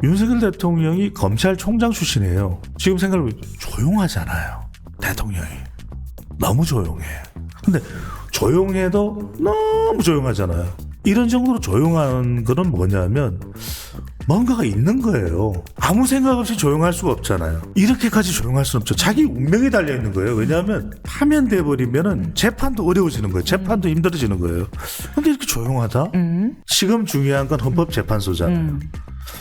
윤석열 대통령이 검찰총장 출신이에요. 지금 생각해보면 조용하잖아요. 대통령이. 너무 조용해. 근데 조용해도 너무 조용하잖아요. 이런 정도로 조용한 거는 뭐냐면 뭔가가 있는 거예요. 아무 생각 없이 조용할 수가 없잖아요. 이렇게까지 조용할 수는 없죠. 자기 운명이 달려있는 거예요. 왜냐하면 파면돼 버리면은 재판도 어려워지는 거예요. 재판도 힘들어지는 거예요. 근데 이렇게 조용하다? 지금 중요한 건 헌법재판소잖아요.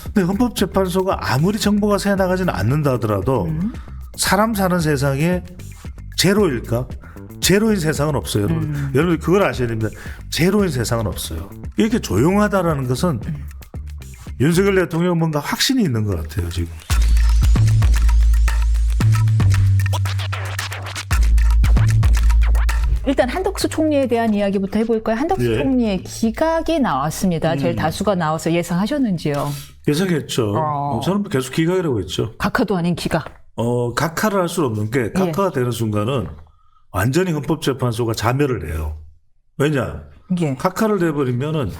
근데 헌법재판소가 아무리 정보가 새나가지는 않는다 하더라도 사람 사는 세상에 제로일까? 제로인 세상은 없어요, 여러분. 여러분 그걸 아셔야 됩니다. 제로인 세상은 없어요. 이렇게 조용하다라는 것은 윤석열 대통령 뭔가 확신이 있는 것 같아요, 지금. 일단 한덕수 총리에 대한 이야기부터 해볼까요? 한덕수 예. 총리의 기각이 나왔습니다. 제일 다수가 나와서 예상하셨는지요? 예상했죠. 저는 계속 기각이라고 했죠. 각하도 아닌 기각. 각하를 할 수는 없는 게 각하가 되는 순간은 완전히 헌법재판소가 자멸을 해요. 왜냐? 예. 각하를 돼버리면은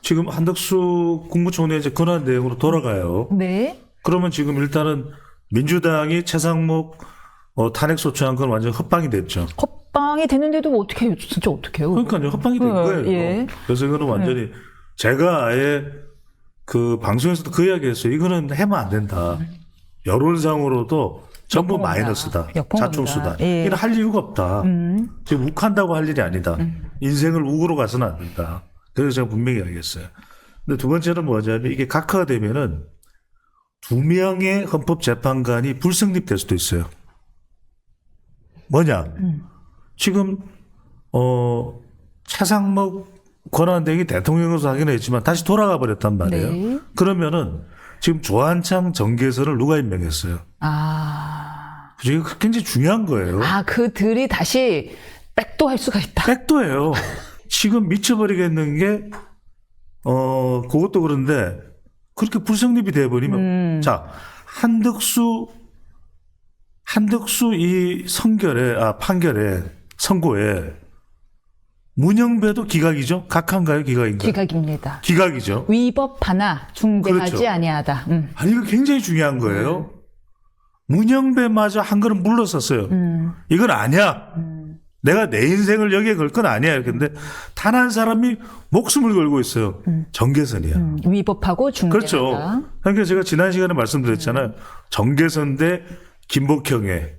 지금 한덕수 국무총리 이제 권한 내용으로 돌아가요. 네. 그러면 지금 일단은 민주당이 최상목 탄핵 소추한 건 완전 헛방이 됐죠. 헛방이 되는데도 어떻게 해요? 진짜 어떻게 해요? 그러니까요, 헛방이 된 거예요. 예. 그래서 이거는 완전히 제가 아예 그 방송에서도 그 이야기했어요. 이거는 해면 안 된다. 여론상으로도 전부 역풍 온다. 마이너스다. 역풍 자충수다. 온다. 예. 이건 할 이유가 없다. 지금 욱한다고 할 일이 아니다. 인생을 욱으로 가서는 안 된다. 그래서 제가 분명히 이야기했어요. 근데 두 번째는 뭐냐면 이게 각하가 되면은 2명의 헌법재판관이 불성립될 수도 있어요. 뭐냐? 지금 최상목 권한대행이 대통령으로서 하기는 했지만 다시 돌아가 버렸단 말이에요. 네. 그러면은 지금 조한창 정계선을 누가 임명했어요? 그죠? 이거 굉장히 중요한 거예요. 그들이 다시 백도할 수가 있다. 백도예요. 지금 미쳐버리겠는 게 그것도 그런데 그렇게 불성립이 돼버리면 자 한덕수 이 판결에 선고에 문영배도 기각이죠? 각한가요? 기각인가요? 기각입니다. 기각이죠. 위법하나 중대하지 그렇죠. 아니하다. 아니 이거 굉장히 중요한 거예요. 문영배마저 한 걸음 물러섰어요. 이건 아니야. 내가 내 인생을 여기에 걸 건 아니야. 근데 단 한 사람이 목숨을 걸고 있어요. 정계선이야. 위법하고 중대하다. 그렇죠. 그러니까 제가 지난 시간에 말씀드렸잖아요. 정계선 대 김복형의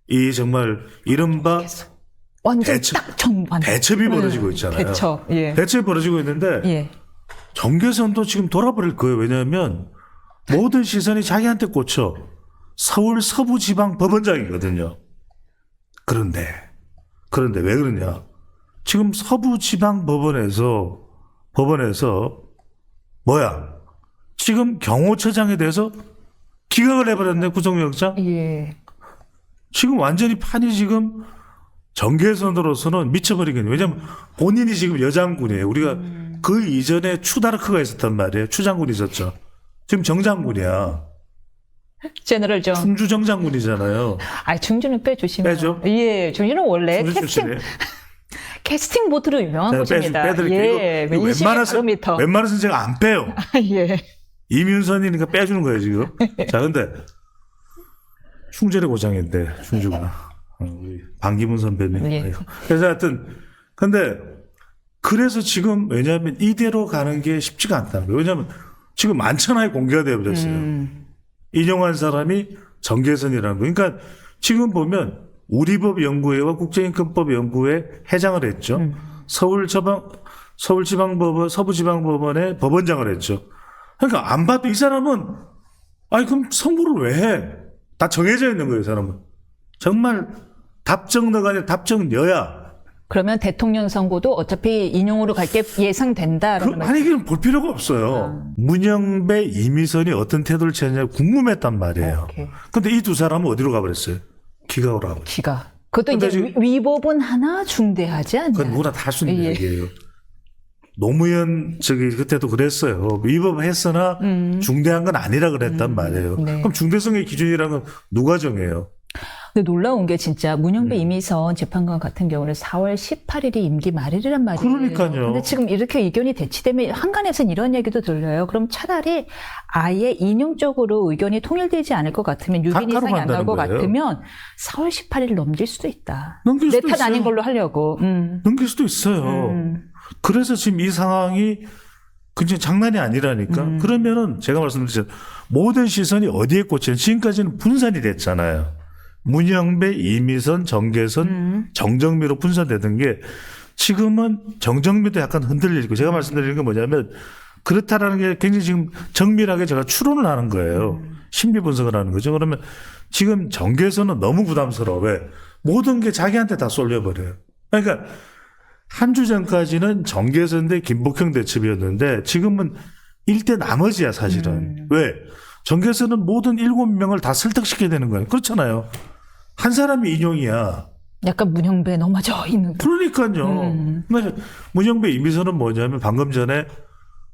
이 정말 이른바 완전 대첩, 딱 정반. 대첩이 벌어지고 있잖아요. 대첩. 예. 대첩이 벌어지고 있는데 예. 정계선도 지금 돌아버릴 거예요. 왜냐하면 모든 시선이 자기한테 꽂혀. 서울 서부지방법원장이거든요. 그런데 왜 그러냐? 지금 서부지방법원에서 뭐야? 지금 경호처장에 대해서 기각을 해버렸네, 구속영장. 예. 지금 완전히 판이 지금 정계선으로서는 미쳐버리겠네요. 왜냐하면 본인이 지금 여장군이에요. 우리가 그 이전에 추다르크가 있었단 말이에요. 추장군이 있었죠. 지금 정장군이야. 제너럴 정. 충주 정장군이잖아요. 충주는 빼주시면. 빼죠? 예. 충주는 원래 충주 출신이에요. 캐스팅 보트로 유명한 제가 곳입니다. 빼드릴게요. 예. 이거 웬만해서 제가 안 빼요. 예. 이민선이니까 빼주는 거예요, 지금. 자, 근데 충절의 고장인데, 충주가. 우리 방기문 선배님. 예. 그래서 하여튼, 근데 그래서 지금 왜냐하면 이대로 가는 게 쉽지가 않다는 거예요. 왜냐하면 지금 만천하에 공개가 되어버렸어요. 인용한 사람이 정계선이라는 거. 그러니까 지금 보면 우리법연구회와 국제인권법연구회 회장을 했죠. 서울지방법원, 서부지방법원의 법원장을 했죠. 그러니까 안 봐도 이 사람은 그럼 선고를 왜 해? 다 정해져 있는 거예요, 이 사람은. 정말 답정너가 아니라 답정여야. 그러면 대통령 선고도 어차피 인용으로 갈 게 예상된다. 이건 볼 필요가 없어요. 문영배, 이미선이 어떤 태도를 취하느냐 궁금했단 말이에요. 근데 이 두 사람은 어디로 가버렸어요? 기각으로 가버렸어요. 기각. 그것도 이제 위법은 하나 중대하지 않냐. 그건 누구나 다 할 수 있는 얘기예요. 노무현 그때도 그랬어요. 위법했으나 중대한 건 아니라 그랬단 말이에요. 네. 그럼 중대성의 기준이라는 건 누가 정해요? 근데 놀라운 게 진짜 문영배 이미선 재판관 같은 경우는 4월 18일이 임기 말일이란 말이에요. 그러니까요. 근데 지금 이렇게 의견이 대치되면 한간에서는 이런 얘기도 들려요. 그럼 차라리 아예 인용적으로 의견이 통일되지 않을 것 같으면 6인 단가로 이상이 안 나올 것 간다는 거예요. 같으면 4월 18일 넘길 수도 있다. 넘길 내 수도 탓 아닌 있어요. 걸로 하려고. 넘길 수도 있어요. 그래서 지금 이 상황이 그냥 장난이 아니라니까. 그러면은 제가 말씀드렸죠. 모든 시선이 어디에 꽂혀요? 지금까지는 분산이 됐잖아요. 문영배, 이미선, 정계선, 정정미로 분산되던 게 지금은 정정미도 약간 흔들리고 제가 말씀드리는 게 뭐냐면 그렇다라는 게 굉장히 지금 정밀하게 제가 추론을 하는 거예요. 심리 분석을 하는 거죠. 그러면 지금 정계선은 너무 부담스러워. 왜? 모든 게 자기한테 다 쏠려버려요. 그러니까 한 주 전까지는 정계선 대 김복형 대첩이었는데 지금은 일대 나머지야 사실은. 왜? 정계선은 모든 7명을 다 설득시켜야 되는 거예요. 그렇잖아요. 한 사람이 인용이야. 약간 문영배에 넘어져 있는. 그러니까요. 근데 문영배 이미선은 뭐냐면 방금 전에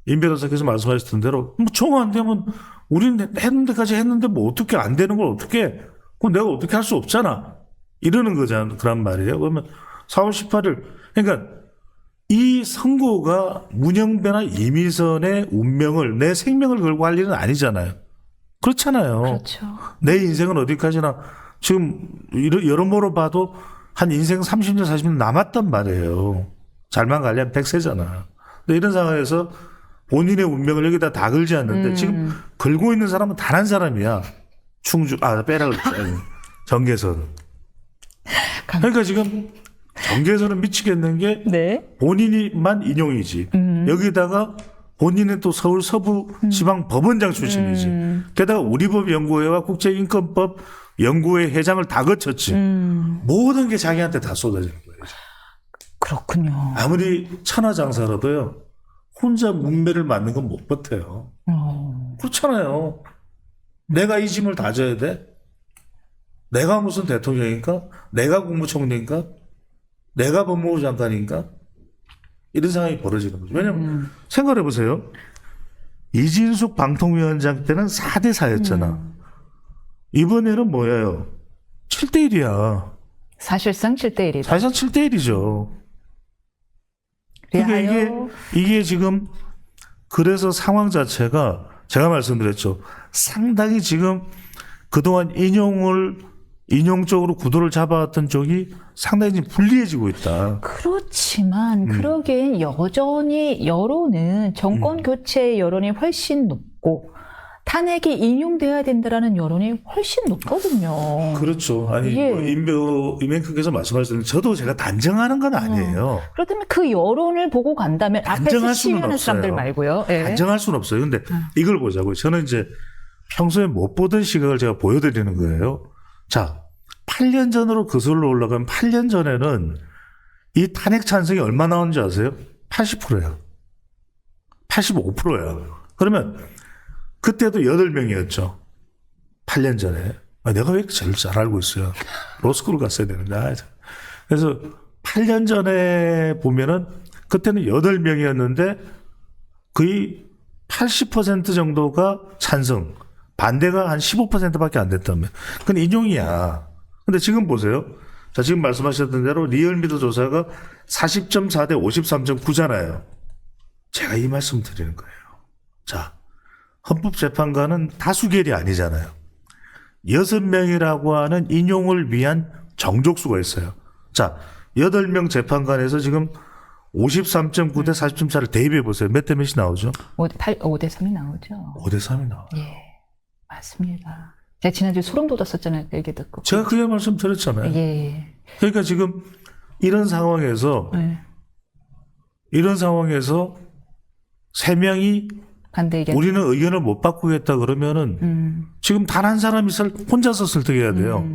임 변호사께서 말씀하셨던 대로 뭐 정 안 되면 우리는 했는 데까지 했는데 뭐 어떻게 안 되는 걸 어떻게 해? 그럼 내가 어떻게 할 수 없잖아. 이러는 거잖아. 그런 말이에요. 그러면 4월 18일 그러니까 이 선고가 문영배나 이미선의 운명을 내 생명을 걸고 할 일은 아니잖아요. 그렇잖아요. 그렇죠. 내 인생은 어디까지나 지금 여러모로 봐도 한 인생 30년 40년 남았단 말이에요. 잘만 가려면 100세잖아. 근데 이런 상황에서 본인의 운명을 여기다 다 걸지 않는데 지금 걸고 있는 사람은 단 한 사람이야. 빼라 그랬지. 정계선. 그러니까 지금 정계선은 미치겠는 게 네. 본인이만 인용이지. 여기다가 본인은 또 서울 서부지방법원장 출신이지. 게다가 우리법연구회와 국제인권법 연구회 회장을 다 거쳤지. 모든 게 자기한테 다 쏟아지는 거예요. 그렇군요. 아무리 천하장사라도요. 혼자 문매를 맞는 건 못 버텨요. 그렇잖아요. 내가 이 짐을 다 져야 돼? 내가 무슨 대통령인가? 내가 국무총리인가? 내가 법무부 장관인가? 이런 상황이 벌어지는 거죠. 왜냐면 생각해 보세요. 이진숙 방통위원장 때는 4대 4였잖아. 이번에는 뭐예요? 7대 1이야. 사실상 7대1이다. 사실상 7대 1이죠. 그러니까 이게 지금 그래서 상황 자체가 제가 말씀드렸죠. 상당히 지금 그동안 인용 쪽으로 구도를 잡아왔던 쪽이 상당히 지금 불리해지고 있다. 그렇지만 그러기엔 여전히 여론은 정권 교체의 여론이 훨씬 높고 탄핵이 인용돼야 된다라는 여론이 훨씬 높거든요. 그렇죠. 아니 예. 임행크께서 말씀하셨는데 저도 제가 단정하는 건 아니에요. 그렇다면 그 여론을 보고 간다면 앞에서 단정할 수는 시위하는 사람들 없어요. 말고요. 예. 단정할 수는 없어요. 근데 이걸 보자고요. 저는 이제 평소에 못 보던 시각을 제가 보여드리는 거예요. 자, 8년 전으로 거슬러 올라가면 8년 전에는 이 탄핵 찬성이 얼마 나오는지 아세요? 80%예요. 85%예요. 그러면 그때도 8명이었죠. 8년 전에. 내가 왜 이렇게 제일 잘 알고 있어요? 로스쿨 갔어야 되는데. 그래서 8년 전에 보면은 그때는 8명이었는데 거의 80% 정도가 찬성, 반대가 한 15%밖에 안 됐다면. 그건 인용이야. 근데 지금 보세요. 자, 지금 말씀하셨던 대로 리얼미터 조사가 40.4 대 53.9잖아요. 제가 이 말씀 드리는 거예요. 자, 헌법재판관은 다수결이 아니잖아요. 6명이라고 하는 인용을 위한 정족수가 있어요. 자, 8명 재판관에서 지금 53.9 대 40.4를 대입해 보세요. 몇 대 몇이 나오죠? 5대 3이 나오죠. 5대 3이 나와요. 예, 맞습니다. 제가 지난주에 소름 돋았었잖아요. 그 얘기 듣고. 제가 그게 말씀드렸잖아요. 예. 그러니까 지금 이런 상황에서 네. 이런 상황에서 3명이 반대 의견. 우리는 의견을 못 바꾸겠다 그러면은 지금 단 한 사람이 혼자서 설득해야 돼요.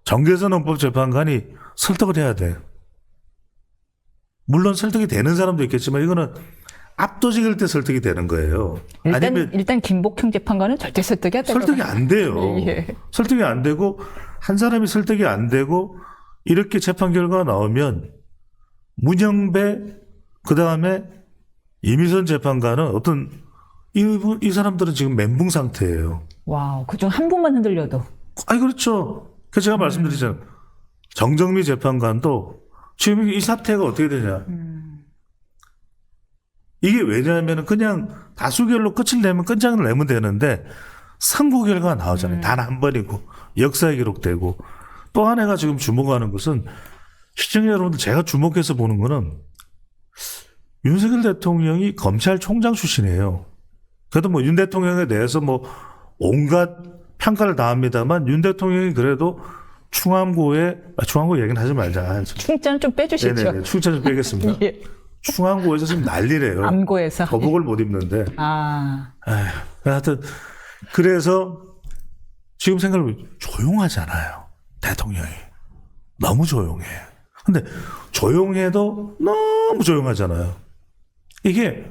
정계선 헌법재판관이 설득을 해야 돼요. 물론 설득이 되는 사람도 있겠지만 이거는 압도적일 때 설득이 되는 거예요. 일단 김복형 재판관은 절대 설득이 안 돼요. 설득이 안 돼요. 예. 설득이 안 되고 한 사람이 설득이 안 되고 이렇게 재판 결과가 나오면 문영배 그다음에 이미선 재판관은 어떤 이 사람들은 지금 멘붕 상태예요. 와우, 그중 한 분만 흔들려도. 아니 그렇죠. 그래서 제가 말씀드리잖아요. 정정미 재판관도 지금 이 사태가 어떻게 되냐. 이게 왜냐하면 그냥 다수결로 끝을 내면 끝장을 내면 되는데 선고 결과가 나오잖아요. 단 한 번이고 역사에 기록되고 또 하나가 지금 주목하는 것은 시청자 여러분들 제가 주목해서 보는 거는 윤석열 대통령이 검찰총장 출신이에요. 그래도 뭐 윤 대통령에 대해서 뭐 온갖 평가를 다 합니다만 윤 대통령이 그래도 충암고 얘기는 하지 말자. 칭찬 좀 빼주시죠. 네네. 충ቻ 좀 빼겠습니다. 예. 충암고에서 지금 난리래요. 암고에서. 거복을 못 입는데. 아. 하여튼 그래서 지금 생각해보면 조용하잖아요. 대통령이. 너무 조용해. 근데 조용해도 너무 조용하잖아요. 이게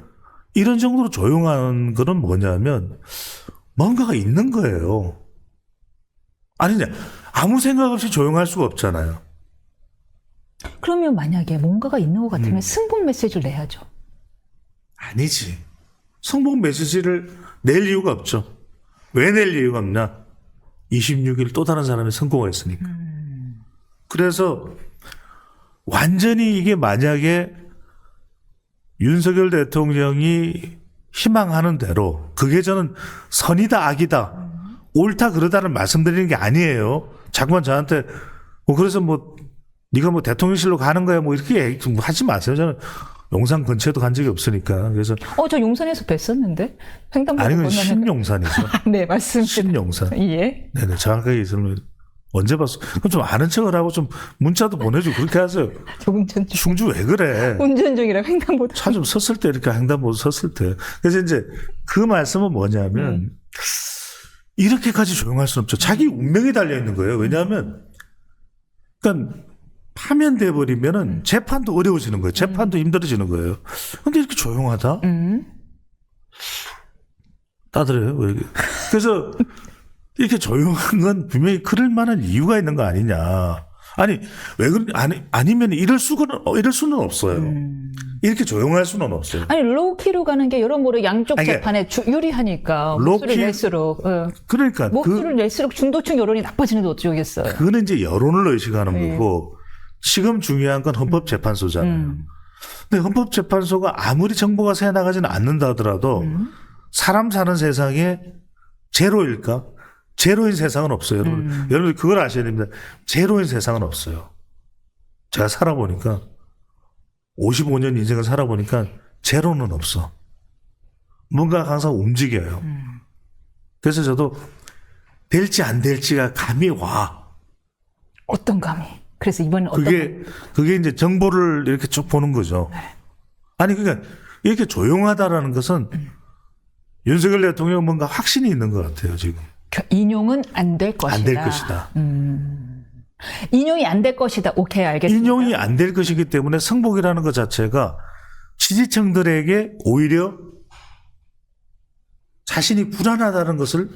이런 정도로 조용한 거는 뭐냐면 뭔가가 있는 거예요. 아니냐. 아무 생각 없이 조용할 수가 없잖아요. 그러면 만약에 뭔가가 있는 것 같으면 승복 메시지를 내야죠. 아니지. 성공 메시지를 낼 이유가 없죠. 왜 낼 이유가 없냐? 26일 또 다른 사람이 성공했으니까. 그래서 완전히 이게 만약에 윤석열 대통령이 희망하는 대로 그게 저는 선이다 악이다 옳다 그러다를 말씀드리는 게 아니에요. 자꾸만 저한테 뭐 그래서 뭐 네가 뭐 대통령실로 가는 거야 뭐 이렇게 하지 마세요. 저는 용산 근처에도 간 적이 없으니까. 그래서 저 용산에서 뵀었는데 횡단보도 아니 그건 건너면 신용산이죠. 네, 맞습니다. 신용산. 예. 네네 정확하게 있으면 언제 봤어? 그럼 좀 아는 척을 하고 좀 문자도 보내주고 그렇게 하세요. 운전 중. 충주 왜 그래? 운전 중이라 횡단보도. 차 좀 섰을 때 이렇게 횡단보도 섰을 때. 그래서 이제 그 말씀은 뭐냐면 이렇게까지 조용할 수는 없죠. 자기 운명이 달려 있는 거예요. 왜냐하면 그러니까 파면돼 버리면은 재판도 어려워지는 거예요. 재판도 힘들어지는 거예요. 근데 이렇게 조용하다? 따들어요. 왜 이렇게. 그래서 이렇게 조용한 건 분명히 그럴 만한 이유가 있는 거 아니냐. 아니 왜 그런 아니면 이럴 수는 없어요. 이렇게 조용할 수는 없어요. 아니 로키로 가는 게 여러모로 양쪽 아니, 재판에 유리하니까 목소리를 낼수록 그러니까 목소리를 낼수록 중도층 여론이 나빠지는데 어쩌겠어요. 그거는 이제 여론을 의식하는 네. 거고 지금 중요한 건 헌법재판소잖아요. 근데 헌법재판소가 아무리 정보가 새 나가지는 않는다 하더라도 사람 사는 세상에 제로일까? 제로인 세상은 없어요. 여러분 그걸 아셔야 됩니다. 제로인 세상은 없어요. 제가 살아보니까 55년 인생을 살아보니까 제로는 없어. 뭔가 항상 움직여요. 그래서 저도 될지 안 될지가 감이 와. 어떤 감이? 그래서 이번엔 어떤 그게 이제 정보를 이렇게 쭉 보는 거죠. 아니 그러니까 이렇게 조용하다라는 것은 윤석열 대통령 뭔가 확신이 있는 것 같아요 지금. 인용은 안 될 것이다. 안 될 것이다. 인용이 안 될 것이다. 오케이, 알겠습니다. 인용이 안 될 것이기 때문에 승복이라는 것 자체가 지지층들에게 오히려 자신이 불안하다는 것을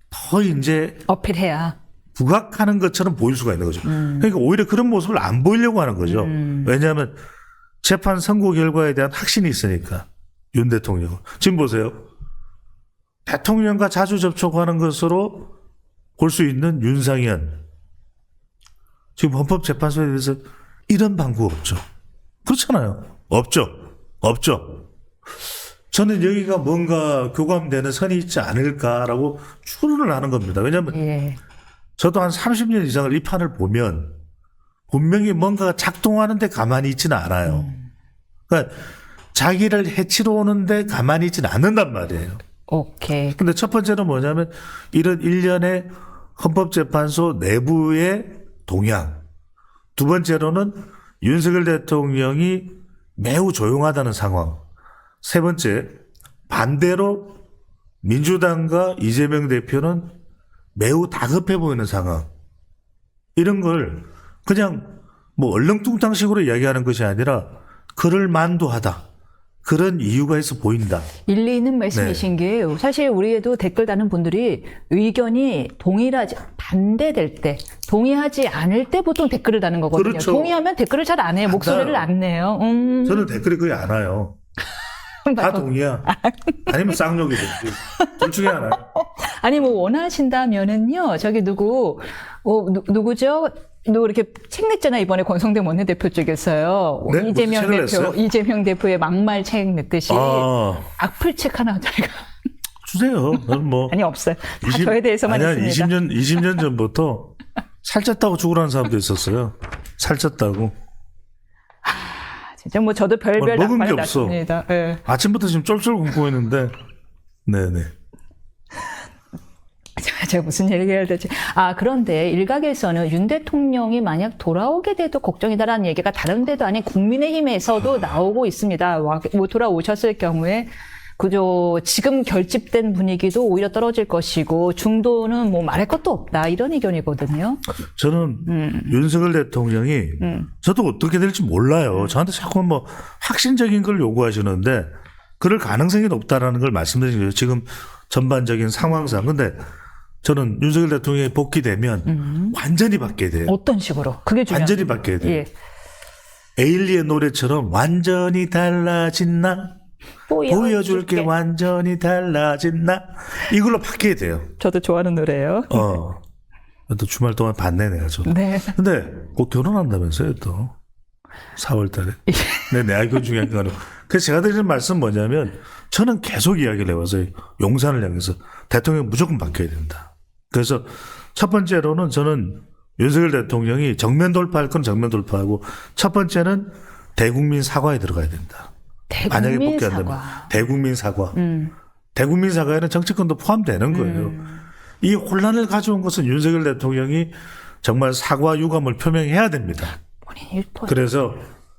더 이제 어필해야. 부각하는 것처럼 보일 수가 있는 거죠. 그러니까 오히려 그런 모습을 안 보이려고 하는 거죠. 왜냐하면 재판 선고 결과에 대한 확신이 있으니까 윤 대통령은. 지금 보세요. 대통령과 자주 접촉하는 것으로 볼 수 있는 윤상현. 지금 헌법재판소에 대해서 이런 방구가 없죠. 그렇잖아요. 없죠. 저는 여기가 뭔가 교감되는 선이 있지 않을까라고 추론을 하는 겁니다. 왜냐하면 예. 저도 한 30년 이상을 이 판을 보면 분명히 뭔가가 작동하는데 가만히 있지는 않아요. 그러니까 자기를 해치러 오는데 가만히 있지는 않는단 말이에요. 오케이. 근데 첫 번째는 뭐냐면 이런 일련의 헌법재판소 내부의 동향. 두 번째로는 윤석열 대통령이 매우 조용하다는 상황. 세 번째, 반대로 민주당과 이재명 대표는 매우 다급해 보이는 상황. 이런 걸 그냥 뭐 얼렁뚱땅식으로 이야기하는 것이 아니라 그럴 만도하다. 그런 이유가 있어 보인다. 일리 있는 말씀이신 게요. 사실 우리에도 댓글 다는 분들이 의견이 동일하지 반대될 때, 동의하지 않을 때 보통 댓글을 다는 거거든요. 그렇죠. 동의하면 댓글을 잘 안 해요. 목소리를 안 내요. 저는 댓글이 거의 안 와요. 다 동의야. 아니면 쌍욕이든지 둘 중에 하나. 아니 뭐 원하신다면은요. 저기 누구죠? 누구 이렇게 책 냈잖아 이번에 권성동 원내대표 쪽에서요. 네? 이재명 책을 대표, 냈어요? 이재명 대표의 막말 책 냈듯이 악플 책 하나 저희가 주세요. 저는 뭐 아니 없어요. 다 저에 대해서만 아니야, 있습니다. 20년 전부터 살쪘다고 죽으라는 사람도 있었어요. 살쪘다고. 진짜 뭐 저도 별별 먹은 게 낙관을 없어. 났습니다. 네. 아침부터 지금 쫄쫄 굶고 있는데. 네네. 제가 무슨 얘기해야 되지? 그런데 일각에서는 윤 대통령이 만약 돌아오게 돼도 걱정이다라는 얘기가 다른 데도 아닌 국민의힘에서도 나오고 있습니다. 뭐 돌아오셨을 경우에 그저 지금 결집된 분위기도 오히려 떨어질 것이고 중도는 뭐 말할 것도 없다 이런 의견이거든요. 저는 윤석열 대통령이 저도 어떻게 될지 몰라요. 저한테 자꾸 뭐 확신적인 걸 요구하시는데 그럴 가능성이 높다라는 걸 말씀드린 거예요. 지금 전반적인 상황상. 근데 저는 윤석열 대통령이 복귀되면 완전히 바뀌어야 돼요. 어떤 식으로? 그게 중요해요. 완전히 바뀌어야 돼요. 예. 에일리의 노래처럼 완전히 달라진 나 보여줄게 완전히 달라진 나 이걸로 바뀌어야 돼요. 저도 좋아하는 노래예요. 또 주말 동안 봤네 내가 좀. 네. 근데 곧 결혼한다면서요 또 4월달에. 네, 알고 중요한 거는. 그래서 제가 드리는 말씀 뭐냐면 저는 계속 이야기를 해와서 용산을 향해서 대통령 무조건 바뀌어야 된다. 그래서 첫 번째로는 저는 윤석열 대통령이 정면 돌파할 건 정면 돌파하고 첫 번째는 대국민 사과에 들어가야 된다. 만약에 복귀한다면 대국민 사과. 대국민 사과에는 정치권도 포함되는 거예요. 이 혼란을 가져온 것은 윤석열 대통령이 정말 사과 유감을 표명해야 됩니다. 본인이 그래서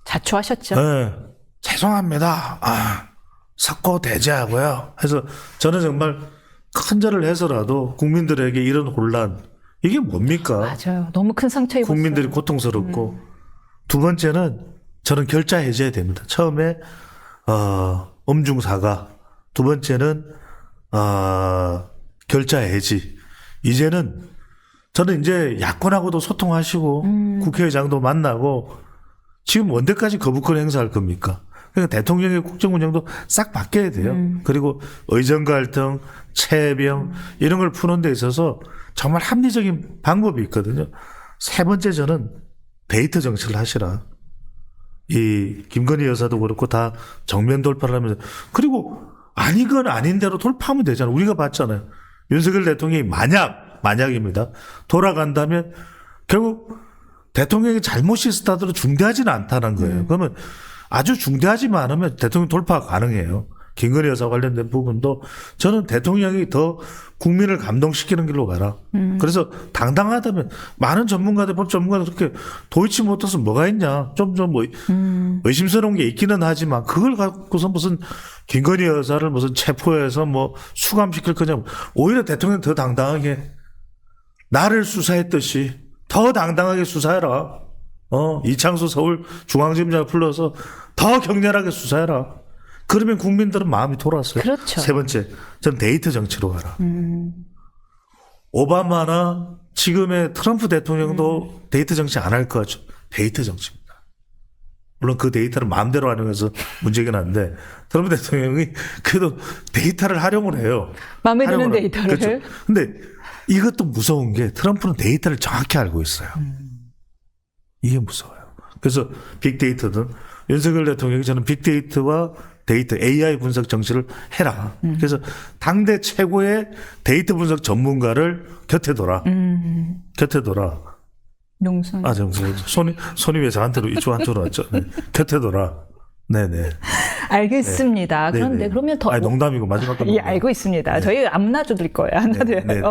자초하셨죠. 네, 죄송합니다. 석고 대제하고요. 해서 저는 정말 큰절을 해서라도 국민들에게 이런 혼란 이게 뭡니까? 맞아요. 너무 큰 상처 입었어요. 국민들이 고통스럽고 두 번째는 저는 결자 해제해야 됩니다. 처음에 엄중 사과, 두 번째는 결자 해지. 이제는 저는 이제 야권하고도 소통하시고 국회의장도 만나고 지금 언제까지 거부권 행사할 겁니까? 그러니까 대통령의 국정 운영도 싹 바뀌어야 돼요. 그리고 의정 갈등, 체병 이런 걸 푸는 데 있어서 정말 합리적인 방법이 있거든요. 세 번째 저는 데이터 정치를 하시라. 이 김건희 여사도 그렇고 다 정면 돌파를 하면서 그리고 아니건 아닌 대로 돌파하면 되잖아요. 우리가 봤잖아요. 윤석열 대통령이 만약입니다. 돌아간다면 결국 대통령이 잘못이 있었다더라도 중대하지는 않다는 거예요. 그러면 아주 중대하지만 않으면 대통령 돌파가 가능해요. 김건희 여사 관련된 부분도 저는 대통령이 더 국민을 감동시키는 길로 가라. 그래서 당당하다면 많은 전문가들, 법 전문가들 그렇게 도이치 못해서 뭐가 있냐. 좀 뭐 의심스러운 게 있기는 하지만 그걸 갖고서 무슨 김건희 여사를 무슨 체포해서 뭐 수감시킬 거냐. 오히려 대통령 더 당당하게 나를 수사했듯이 더 당당하게 수사해라. 이창수 서울중앙지검장 불러서 더 격렬하게 수사해라. 그러면 국민들은 마음이 돌아서요. 그렇죠. 세 번째, 전 데이터 정치로 가라. 오바마나 지금의 트럼프 대통령도 데이터 정치 안 할 거죠. 데이터 정치입니다. 물론 그 데이터를 마음대로 활용해서 문제긴 한데 트럼프 대통령이 그래도 데이터를 활용을 해요. 마음에 드는 데이터를. 그렇죠. 근데 이것도 무서운 게 트럼프는 데이터를 정확히 알고 있어요. 이게 무서워요. 그래서 빅데이터든 윤석열 대통령이 저는 빅데이터와 데이터 AI 분석 정치를 해라. 그래서 당대 최고의 데이터 분석 전문가를 곁에 둬라. 곁에 둬라. 용선. 손이 왜 저한테로 이쪽으로 왔죠? 네. 곁에 둬라. 네네. 알겠습니다. 네. 그런데 네네. 그러면 더. 농담이고 마지막 건. 예, 알고 있습니다. 네. 저희 안 놔줄 거예요. 안 놔줘요. 네.